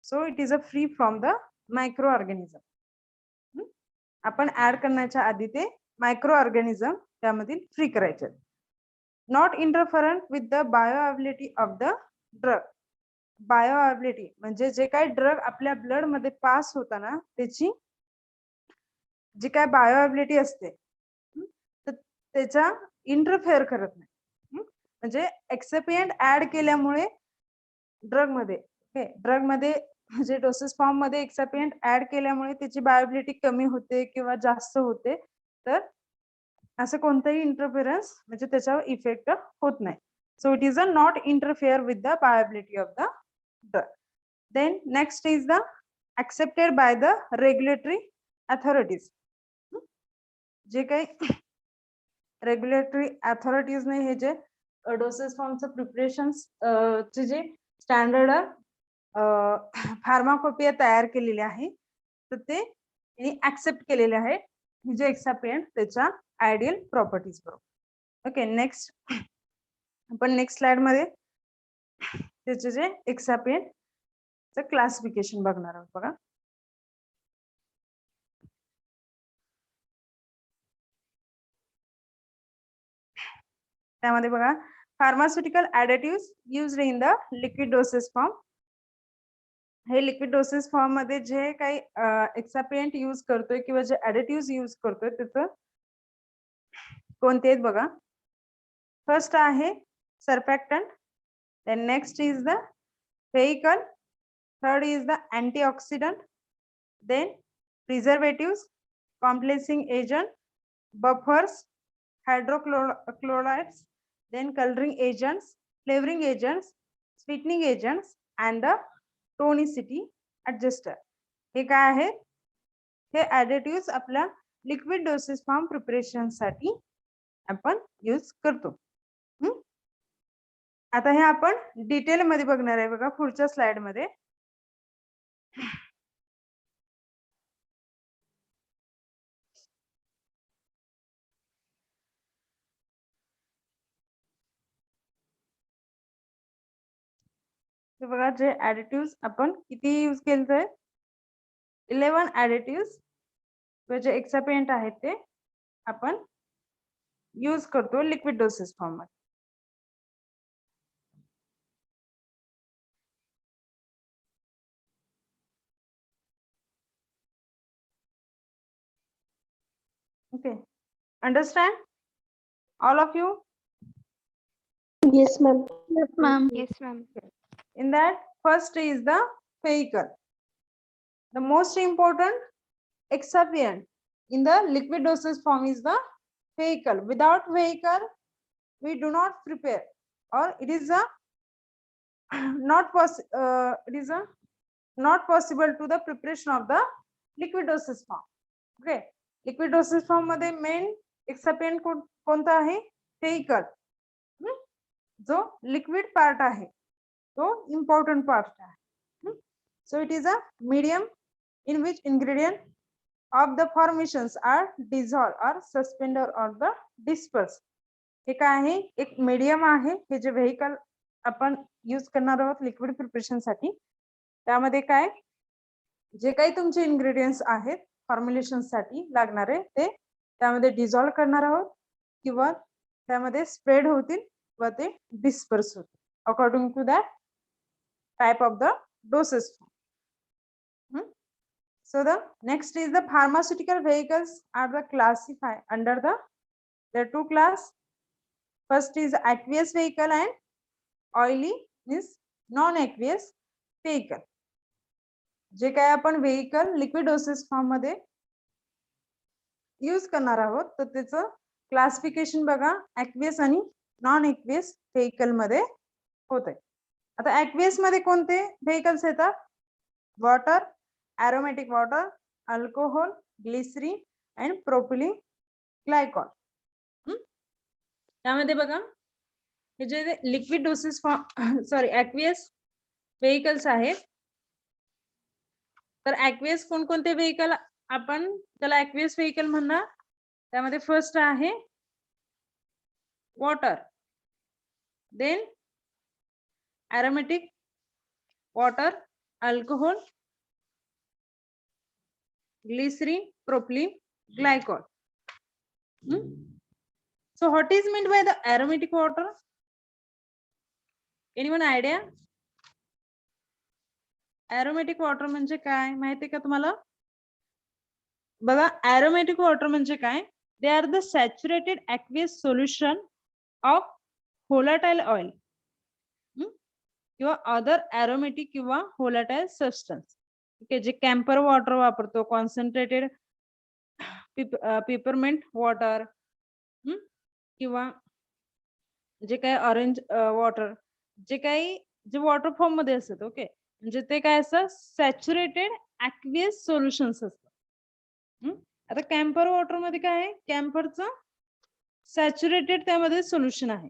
A: So it is a free from the micro organism. आपण ऍड करण्याच्या आधी ते मायक्रो ऑर्गॅनिझम त्यामधील फ्री करायचे. Not interferent with the bioavailability of the drug. Bioavailability म्हणजे जे काही ड्रग आपल्या ब्लड मध्ये पास होताना त्याची जी काय बायोअवेबिलिटी असते तर त्याचा इंटरफेअर करत नाही. म्हणजे एक्सेपियंट ऍड केल्यामुळे ड्रग मध्ये म्हणजे डोसेस फॉर्म मध्ये एक्सेपियंट ऍड केल्यामुळे त्याची बायोबिलिटी कमी होते किंवा जास्त होते, तर असं कोणतंही इंटरफेरन्स म्हणजे त्याच्यावर इफेक्ट होत नाही. So it is a not interfere with the bioavailability of the drug. Then next is the accepted by the regulatory authorities. जे काही रेग्युलेटरी अथॉरिटीज ने हे जे डोसेस फॉर्मचं प्रिपरेशन चे जे स्टँडर्ड फार्माकोपिया तयार केलेले आहे तर ते ऍक्सेप्ट केलेले आहे जे एक्सापियंट त्याच्या आयडियल प्रॉपर्टीज बरोबर. ओके. नेक्स्ट आपण नेक्स्ट स्लाइड मध्ये त्याचे जे एक्सापियंट क्लासिफिकेशन बघणार आहोत बघा. त्यामध्ये बघा pharmaceutical additive used in the liquid doses form. हे लिक्विड डोसेस फॉर्म मध्ये जे काही एक्सापिएंट यूज करतोय किंवा जे ऍडिटिव्ह यूज करतोय त्याचं कोणते आहेत बघा. फर्स्ट आहे surfactant, then next is the vehicle, third is the antioxidant, then preservatives, complexing agent, buffers, hydrochlorides, then coloring agents, flavoring agents, sweetening agents and the tonicity adjuster. हे काय आहे? हे additives आपल्या लिक्विड डोसेस फॉर्म प्रिपरेशन साठी आपण use करतो. आता हे आपण डिटेल मध्ये बघणार आहे बघा पुढच्या स्लाइड मध्ये. बघा जे ऍडिटिव्ह आपण किती यूज केलंय, 11 ऍडिटिव्ह जे एक्सापिएंट आहेत ते आपण यूज करतो लिक्विड डोसेस फॉर्म मध्ये. Okay, understand all of you?
B: Yes, ma'am.
D: Yes, ma'am.
C: Yes, ma'am.
A: In that, first is the vehicle. The most important excipient in the liquid dosage form is the vehicle. Without vehicle, we do not prepare, or it is a not possible to the preparation of the liquid dosage form. Okay, liquid dosage form मध्ये main excipient कोणता आहे? Vehicle. जो liquid part आहे तो important part आहे. So it is a medium in which ingredient of the formations are dissolved or suspended or the dispersed. हे काय आहे? एक मीडियम आहे. हे जे व्हेइकल आपण यूज करणार आहोत लिक्विड प्रिपरेशन साठी, त्यामध्ये काय जे काही तुमचे इन्ग्रेडियंट्स आहेत फॉर्म्युलेशन साठी लागणारे ते त्यामध्ये डिसॉल्व करणार आहोत किंवा त्यामध्ये स्प्रेड होतील व ते डिस्पर्स होतील according to that type of the doses. So the next is the pharmaceutical vehicles are the classified under the there are two class. First is aqueous vehicle and oily means non-aqueous vehicle. जे काय आपण vehicle liquid dosage form मध्ये use करणार आहोत तर त्याचं classification बघा aqueous आणि नॉन aqueous vehicle मध्ये होते. आता aqueous मध्ये कोणते व्हेइकल्स येतात? Water, aromatic water, alcohol, glycerin and propylene glycol. त्यामध्ये बघा हे जे liquid doses form aqueous vehicles आहेत तर aqueous कोणकोणते व्हेइकल आपण त्याला aqueous व्हेइकल म्हणणार? त्यामध्ये फर्स्ट आहे water, then aromatic water, alcohol, glycerin, propylene glycol. So what is meant by the aromatic water? Anyone idea? Aromatic water म्हणजे काय माहिती का तुम्हाला? बघा aromatic water म्हणजे काय? They are the saturated aqueous solution of volatile oil किंवा other एरोमॅटिक किंवा व्होलाटाइल सबस्टन्स. ओके, जे कॅम्पर वॉटर वापरतो, कॉन्सन्ट्रेटेड पेपरमेंट वॉटर किंवा जे काही ऑरेंज वॉटर जे काही जे वॉटर फॉर्म मध्ये असतात. ओके, म्हणजे ते काय असतं? सॅच्युरेटेड ॲक्वियस सोल्युशन्स असतात. आता कॅम्पर वॉटर मध्ये काय आहे? कॅम्परचं सॅच्युरेटेड त्यामध्ये सोल्युशन आहे.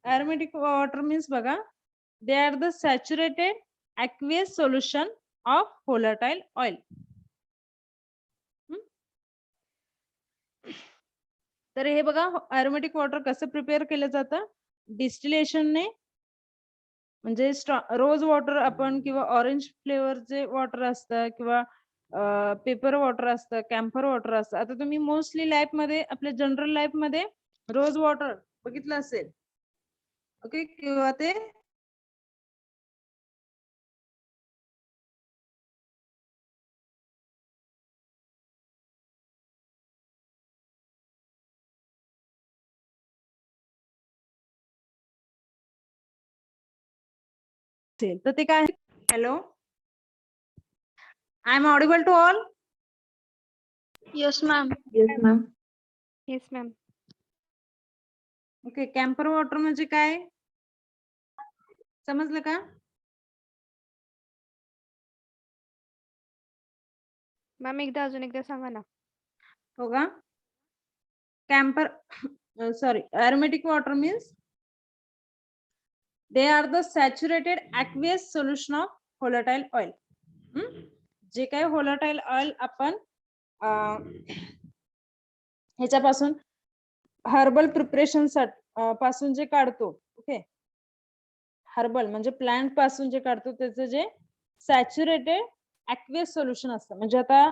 A: Aromatic water means बघा they are the saturated aqueous solution of volatile oil. तर हे बघा aromatic water कसं प्रिपेअर केलं जातं? डिस्टिलेशनने, म्हणजे रोज वॉटर आपण किंवा ऑरेंज फ्लेवरचे वॉटर असतं किंवा पेपर वॉटर असतं, कॅम्फर वॉटर असतं. आता तुम्ही मोस्टली लाईफ मध्ये, आपल्या जनरल लाईफ मध्ये रोज वॉटर बघितलं असेल. ओके, किंवा ते तर ते काय? Hello, I am audible to all.
D: Yes, ma'am.
B: Yes, ma'am.
C: Yes, ma'am.
A: Okay, camphor water म्हणजे काय समजलं का?
C: मॅम अजून एकदा सांगा ना.
A: हो का? Camper sorry, aromatic water means they are the saturated aqueous solution of volatile oil. जे काही volatile oil आपण ह्याच्यापासून हर्बल प्रिपरेशन पासून जे काढतो, ओके, हर्बल म्हणजे प्लांट पासून जे काढतो त्याचं जे सॅच्युरेटेड ॲक्वियस सोल्युशन असतं. म्हणजे आता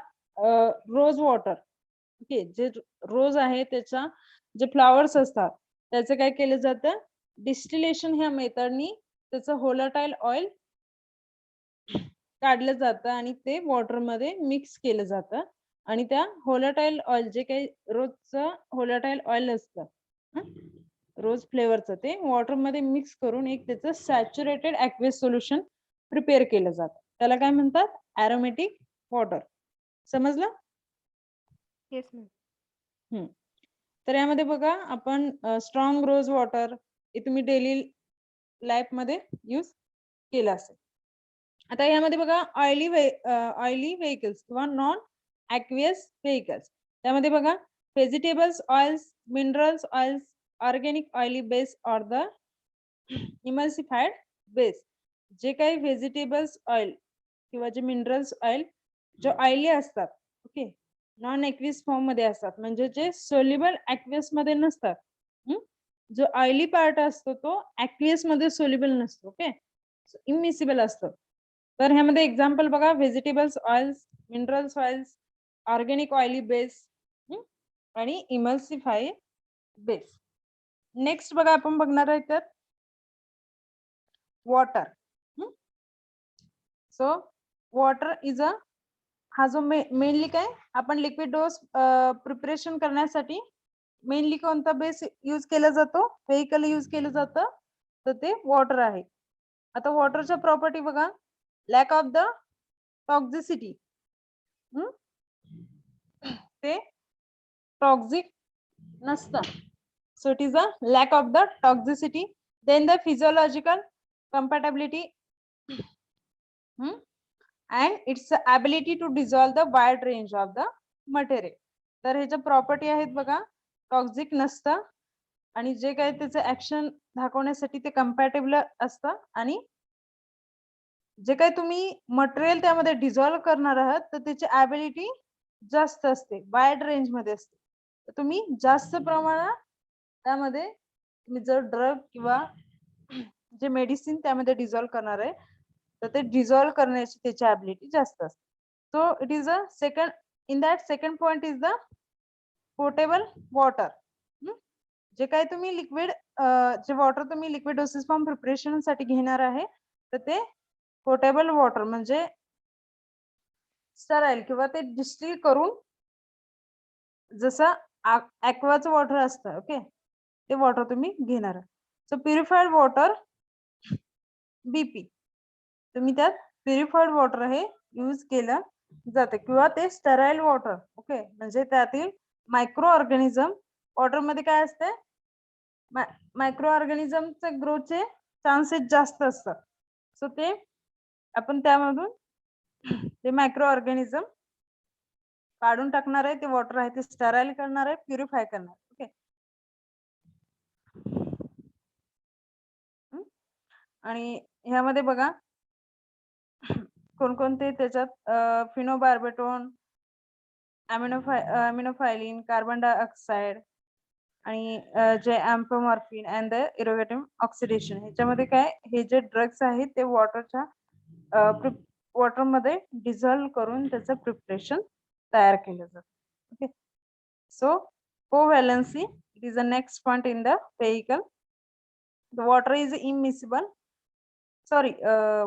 A: रोज वॉटर, ओके, जे रोज आहे त्याचा जे फ्लॉवर्स असतात त्याचं काय केलं जातं, डिस्टिलेशन ह्या मेथडनी त्याचं व्होलाटाईल ऑइल काढलं जातं आणि ते वॉटर मध्ये मिक्स केलं जातं. आणि त्या व्होलाटाईल ऑइल जे काही रोजचं व्होलाटाईल ऑइल असतं रोज फ्लेवरचं, ते वॉटर मध्ये मिक्स करून एक त्याचं सॅच्युरेटेड ॲक्वियस सोल्युशन प्रिपेअर केलं जातं. त्याला काय म्हणतात, ॲरोमॅटिक वॉटर. समजलं?
C: Yes ma'am.
A: तर यामध्ये बघा, आपण स्ट्रॉंग रोज वॉटर हे तुम्ही डेली लाईफ मध्ये यूज केलं असेल. आता यामध्ये बघा, ऑइली व्हेकल्स किंवा नॉन ॲक्वियस व्हेकल्स, त्यामध्ये बघा vegetables oils, minerals oils, organic oily base or the emulsified base. जे काही व्हेजिटेबल्स ऑइल किंवा जे मिनरल्स ऑइल जे ऑइली असतात, ओके, नॉन ॲक्वियस फॉर्म मध्ये असतात, म्हणजे जे सोल्युबल ॲक्वियस मध्ये नसतात. जो ऑइली पार्ट असतो तो ॲक्वियस मध्ये सोल्युबल नसतो, ओके, इमिसिबल असतो. तर ह्यामध्ये एक्झाम्पल बघा, vegetables oils, minerals oils, organic oily base आणि इमल्सिफाईड बेस. नेक्स्ट बघा, आपण बघणार आहे तर वॉटर. सो वॉटर इज अ, हा जो मेनली काय आपण लिक्विड डोस प्रिपरेशन करण्यासाठी मेनली कोणता बेस यूज केला जातो, व्हेकल यूज केलं जातं, तर ते वॉटर आहे. आता वॉटरच्या प्रॉपर्टी बघा, लॅक ऑफ द टॉक्झिसिटी, ते टॉक्झिक नसतं. So it is a lack of the toxicity. Then the physiological compatibility and its ability to dissolve the wide range of the material. तर ह्याच्या प्रॉपर्टी आहेत बघा, टॉक्झिक नसतं आणि जे काही त्याचं ऍक्शन दाखवण्यासाठी ते कंपॅटेबल असतं, आणि जे काही तुम्ही मटेरियल त्यामध्ये डिझॉल्व्ह करणार आहात तर त्याची ॲबिलिटी जास्त असते, वाईड रेंज मध्ये असते. तर तुम्ही जास्त प्रमाणात त्यामध्ये तुम्ही जर ड्रग किंवा जे मेडिसिन त्यामध्ये डिझॉल्व्ह करणार आहे तर ते डिझॉल्व्ह करण्याची त्याची ॲबिलिटी जास्त असते. So it is a second, in that second point is the portable water. जे काही तुम्ही लिक्विड, जे वॉटर तुम्ही लिक्विड डोसेस फॉर्म प्रिपरेशन साठी घेणार आहे तर ते पोर्टेबल वॉटर म्हणजे स्टराईल किंवा ते डिस्टिल करून, जसं ॲक्वाचं वॉटर असतं, ओके, ते वॉटर तुम्ही घेणार आहे. सो प्युरिफाईड वॉटर, बीपी, तुम्ही त्यात प्युरिफाईड वॉटर हे यूज केलं जाते, किंवा ते स्टराईल वॉटर, ओके, म्हणजे त्यातील मायक्रो ऑर्गॅनिझम, वॉटर मध्ये काय असते, मायक्रो ऑर्गॅनिझमचे ग्रोथचे चान्सेस जास्त असतात. सो ते आपण त्यामधून ते मायक्रो ऑर्गॅनिझम काढून टाकणार आहे, ते वॉटर आहे ते स्टराईल करणार आहे, प्युरिफाय करणार, ओके. आणि ह्यामध्ये बघा कोणकोणते त्याच्यात, फिनोबार्बिटोन, अमिनोफायलिन, कार्बन डायऑक्साइड आणि जे अँप्रोमॉर्फिन अँड द इरोगेटिव्ह ऑक्सिडेशन, ह्याच्यामध्ये काय, हे जे ड्रग्स आहेत ते वॉटरच्या वॉटर मध्ये डिझॉल्व्ह करून त्याचं प्रिपरेशन तयार केलं जातं. Okay, so covalency is the next point in the vehicle. The water is immiscible, sorry,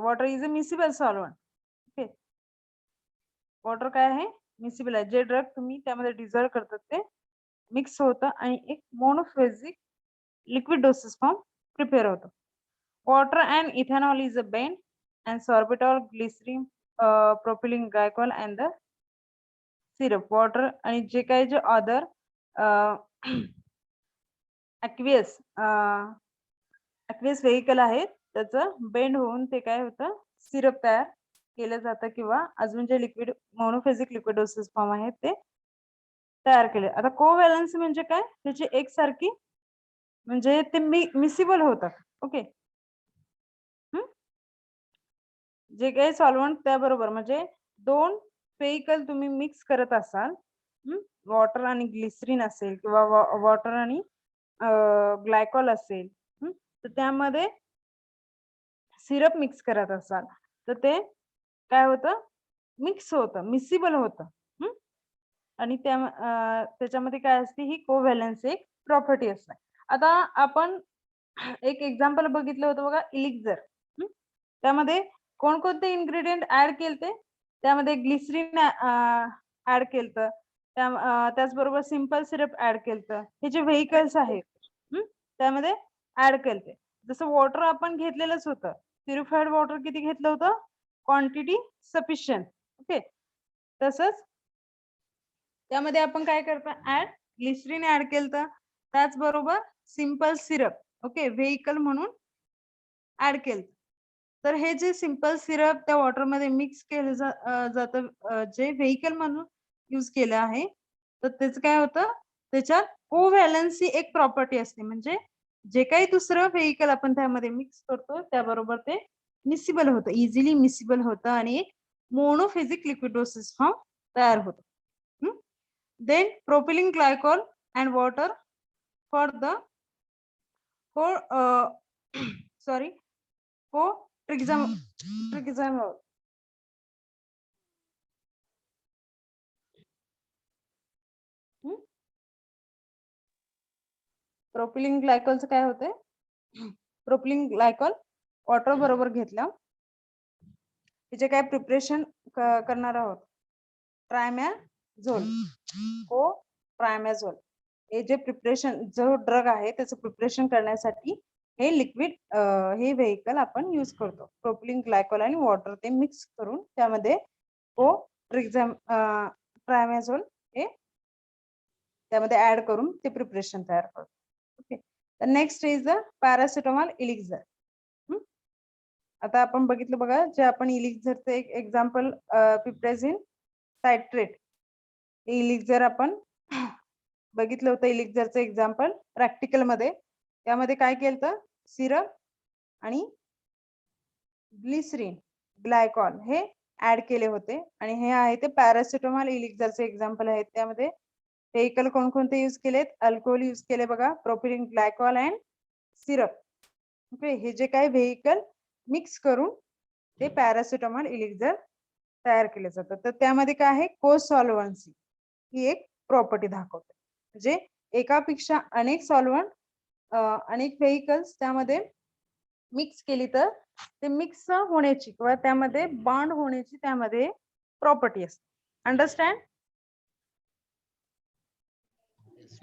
A: water is a miscible solvent. Okay, water काय आहे, मिसिबल आहे. जे ड्रग तुम्ही त्यामध्ये डिझॉल्व्ह करतात ते मिक्स होतं आणि एक monophasic liquid doses form prepare होतो. Water and ethanol is a बेन and sorbitol, glycerin, propylene glycol and the syrup. Water आणि जे काही जे अदर ॲक्वियस व्हेइकल आहेत त्याचं बेंड होऊन ते काय होतं, सिरप तयार केलं जातं किंवा अजून जे liquid monophasic liquid doses form आहेत ते तयार केले. आता कोव्हॅलन्सी म्हणजे काय, त्याची एकसारखी म्हणजे ते मिसिबल होतात. ओके, जे काही सॉल्व्हंट त्याबरोबर म्हणजे दोन व्हेइकल तुम्ही मिक्स करत असाल, वॉटर आणि ग्लिसरीन असेल किंवा वॉटर आणि ग्लायकॉल असेल, तर त्यामध्ये सिरप मिक्स करत असाल तर ते काय होतं, मिक्स होतं, मिसिबल होतं. आणि त्याच्यामध्ये काय असते, ही कोव्हॅलन्स एक प्रॉपर्टी असते. आता आपण एक एक्झाम्पल बघितलं होतं बघा, इलिक्झर. त्यामध्ये कोणकोणते इन्ग्रेडियंट ऍड केलते, त्यामध्ये ग्लिसरीन ऍड केलतं, त्याचबरोबर सिंपल सिरप ऍड केलतं. हे जे व्हेइकल्स आहेत त्यामध्ये ऍड केलते. जसं वॉटर आपण घेतलेलंच होतं, प्युरिफाईड वॉटर किती घेतलं होतं, क्वांटिटी सफिशियंट. ओके, तसंच त्यामध्ये आपण काय करतो, ऍड ग्लिसरीन ऍड केलं, त्याचबरोबर सिंपल सिरप ओके व्हेइकल म्हणून ऍड केलं. तर हे जे सिंपल सिरप त्या वॉटर मध्ये मिक्स केलं जातं, जे व्हेइकल म्हणून यूज केलं आहे, तर त्याचं काय होतं, त्याच्यात कोव्हॅलन्सी एक प्रॉपर्टी असते. म्हणजे जे काही दुसरं व्हेइकल आपण त्यामध्ये मिक्स करतो त्याबरोबर ते मिसिबल होतं, इझिली मिसिबल होतं आणि एक मोनोफेजिक लिक्विड डोसेस फॉर्म तयार होतो. Then propylene glycol and water for trixamol. Propylene ग्लायकॉलचं काय होते, प्रोपिलिन ग्लायकॉल वॉटर बरोबर घेतलं, त्याचे काय प्रिपरेशन करणार आहोत, ट्रायमॅझोल, ट्रायमॅझोल. हे जे प्रिपरेशन, जो ड्रग आहे त्याचं प्रिपरेशन करण्यासाठी हे लिक्विड, हे व्हेइकल आपण यूज करतो. प्रोपिलिन ग्लायकॉल आणि वॉटर ते मिक्स करून त्यामध्ये ट्रायमॅझोल हे त्यामध्ये ऍड करून ते प्रिपरेशन तयार करतो. Okay, the next is the paracetamol elixir. आता आपण बघितलं बघा, जे आपण इलिक्झरचं एक एक्झाम्पल, पिप्रेझिन सायट्रेट, इलिक्झर आपण बघितलं होतं. इलिक्झरचं एक्झाम्पल प्रॅक्टिकल मध्ये, त्यामध्ये काय केलं, सिरप आणि ग्लिसरीन, ग्लायकॉल हे ऍड केले होते. आणि हे आहे ते पॅरासिटामॉल इलिक्झरचे एक्झाम्पल आहेत. त्यामध्ये व्हेइकल कोणकोणते यूज केलेत, अल्कोहोल यूज केले बघा, propylene glycol and syrup. Okay, हे जे काही व्हेइकल मिक्स करून ते पॅरासिटामॉल इलिक्झर तयार केले जातात. तर त्यामध्ये काय आहे, को सॉल्व्हन्सी ही एक प्रॉपर्टी दाखवते. म्हणजे एकापेक्षा अनेक सॉल्व्हंट, अनेक व्हेइकल्स त्यामध्ये मिक्स केली तर ते मिक्स होण्याची किंवा त्यामध्ये बॉन्ड होण्याची त्यामध्ये प्रॉपर्टी असते. Understand?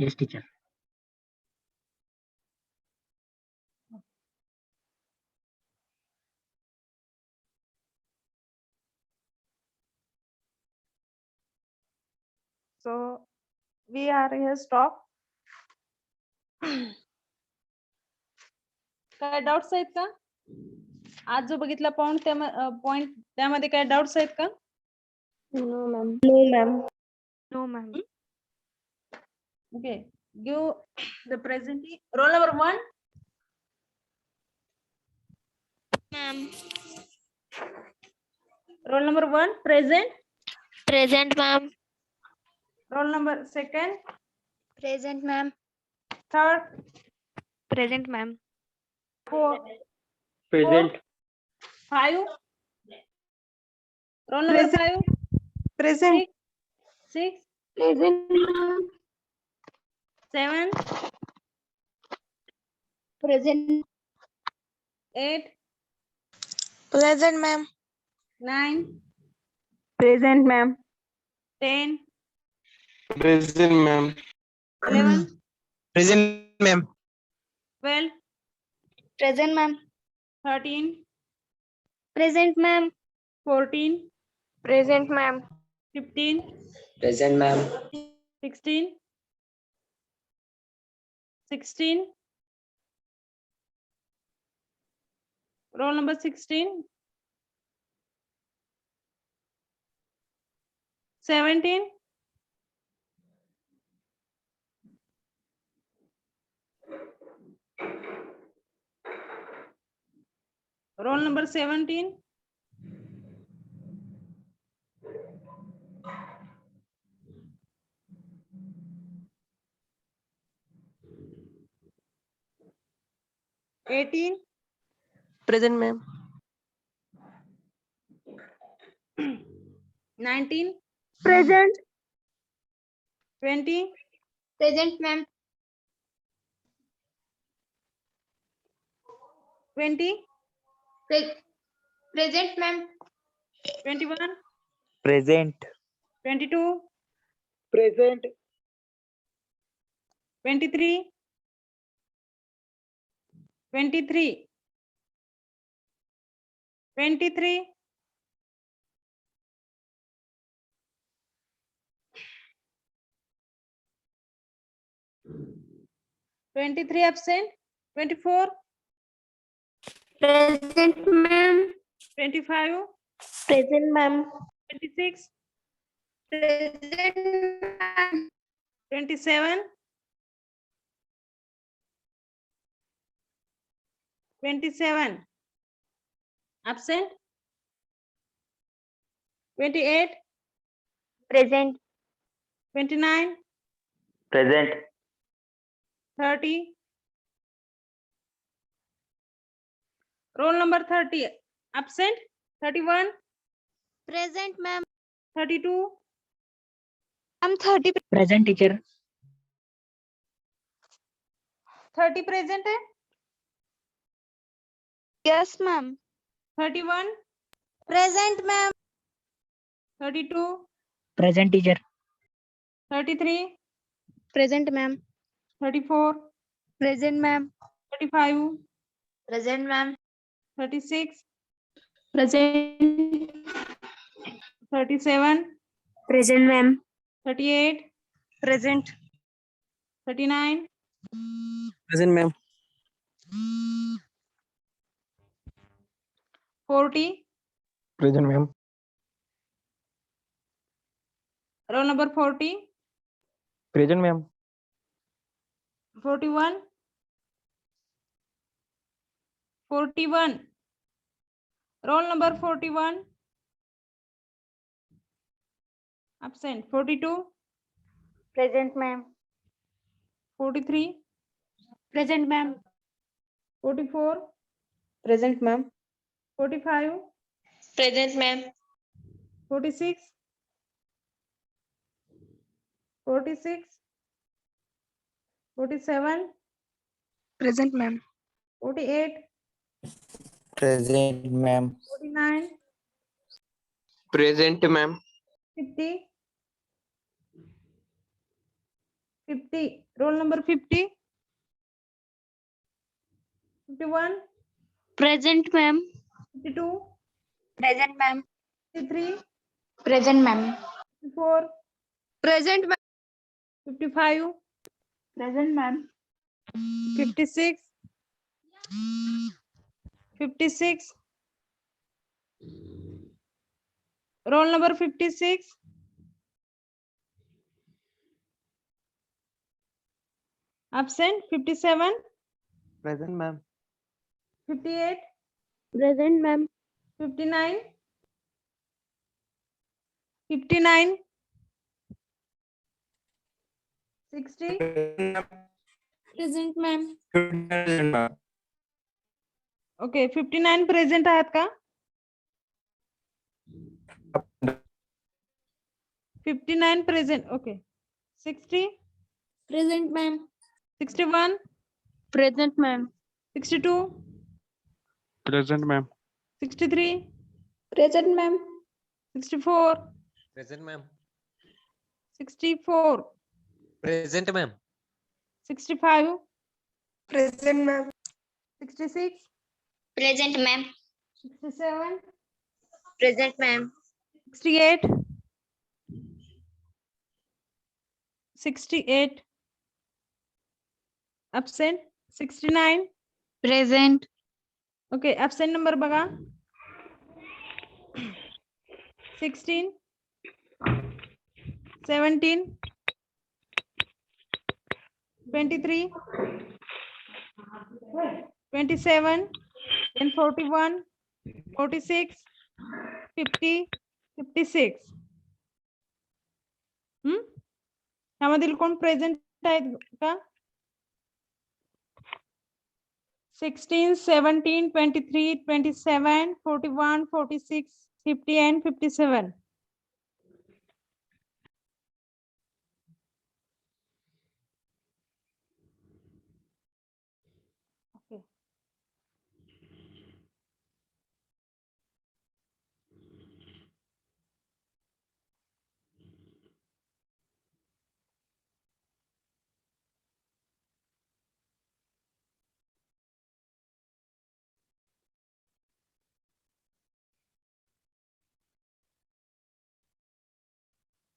F: Yes, teacher.
A: So we are here stop. काय डाउट्स आहेत का? आज जो बघितला पॉइंट त्यामध्ये काय डाउट्स आहेत का?
B: No ma'am.
C: No, ma'am.
A: Okay, give the present. Roll number 1.
D: Ma'am.
A: Roll number 1 present.
D: Present, ma'am.
A: Roll number 2.
D: Present, ma'am.
A: 3rd.
C: Present, ma'am.
A: 4.
F: Present.
A: 5. Roll number 5.
B: Present.
A: 6,
B: Present, ma'am.
A: 7,
B: Present.
A: 8,
B: Present, ma'am.
A: 9,
B: Present, ma'am.
A: 10,
G: Present, ma'am.
A: 11,
G: Present, ma'am.
A: 12,
D: Present, ma'am.
A: 13,
D: Present, ma'am.
A: 14,
B: Present, ma'am.
A: 15,
F: Present, ma'am.
A: 16, 16. Roll number 16. 17, 17, 18,
B: Present, ma'am.
A: 19,
B: Present.
A: 20,
D: Present, ma'am.
A: 20,
D: Present, ma'am.
A: 21,
G: Present.
A: 22,
G: Present.
A: 23, 23, 23, 23 absent, 24,
D: Present, ma'am.
A: 25,
B: Present, ma'am.
A: 26,
D: Present, ma'am.
A: 27, 27 absent, 28,
B: Present.
A: 29,
G: Present.
A: 30. Roll number 30 absent, 31,
D: Present, ma'am.
A: 32,
D: I'm 30.
F: Present, teacher.
A: 30 present है,
D: Yes, ma'am.
A: 31,
D: Present, ma'am.
A: 32,
F: Present, teacher.
A: 33,
D: Present, ma'am.
A: 34,
D: Present, ma'am.
A: 35,
D: Present, ma'am.
A: 36,
B: Present.
A: 37,
B: Present, ma'am.
A: 38,
B: Present.
A: 39,
G: Present, ma'am.
A: 40.
G: Present, ma'am.
A: Roll number 40,
G: Present, ma'am.
A: 41, 41. Roll number 41, absent, 42,
E: Present, ma'am.
A: 43,
B: Present, ma'am.
A: 44,
B: Present, ma'am.
A: 45,
D: Present, ma'am.
A: 46, 46, 47,
B: Present, ma'am.
A: 48,
G: Present, ma'am.
A: 49,
G: Present, ma'am.
A: 50, 50. Roll number 50, 51,
D: Present, ma'am.
A: 52,
D: Present, ma'am.
A: 53,
D: Present, ma'am.
A: 54,
D: Present, ma'am.
A: 55,
B: Present, ma'am.
A: 56, 56. Roll number 56, absent, 57,
G: Present, ma'am.
A: 58,
B: Present, ma'am.
A: 59, 59, 60,
D: Present, ma'am.
A: okay, 59 present आहात का? 59 present. Okay. 60,
D: Present, ma'am.
A: 61,
D: Present, ma'am.
A: 62,
H: Present, ma'am.
A: 63,
D: Present, ma'am.
A: 64,
G: Present, ma'am.
A: 64,
G: Present, ma'am.
A: 65,
D: Present, ma'am.
A: 66,
D: Present, ma'am.
A: 67,
D: Present, ma'am.
A: 68, 68, absent, 69.
D: Present.
A: Okay, absent number बघा. 16, 17, 23, 27, then 41, 46, 50, 56. ह्यामधील कोण present आहेत का? 16, 17, 23, 27, 41, 46, 50 and 57.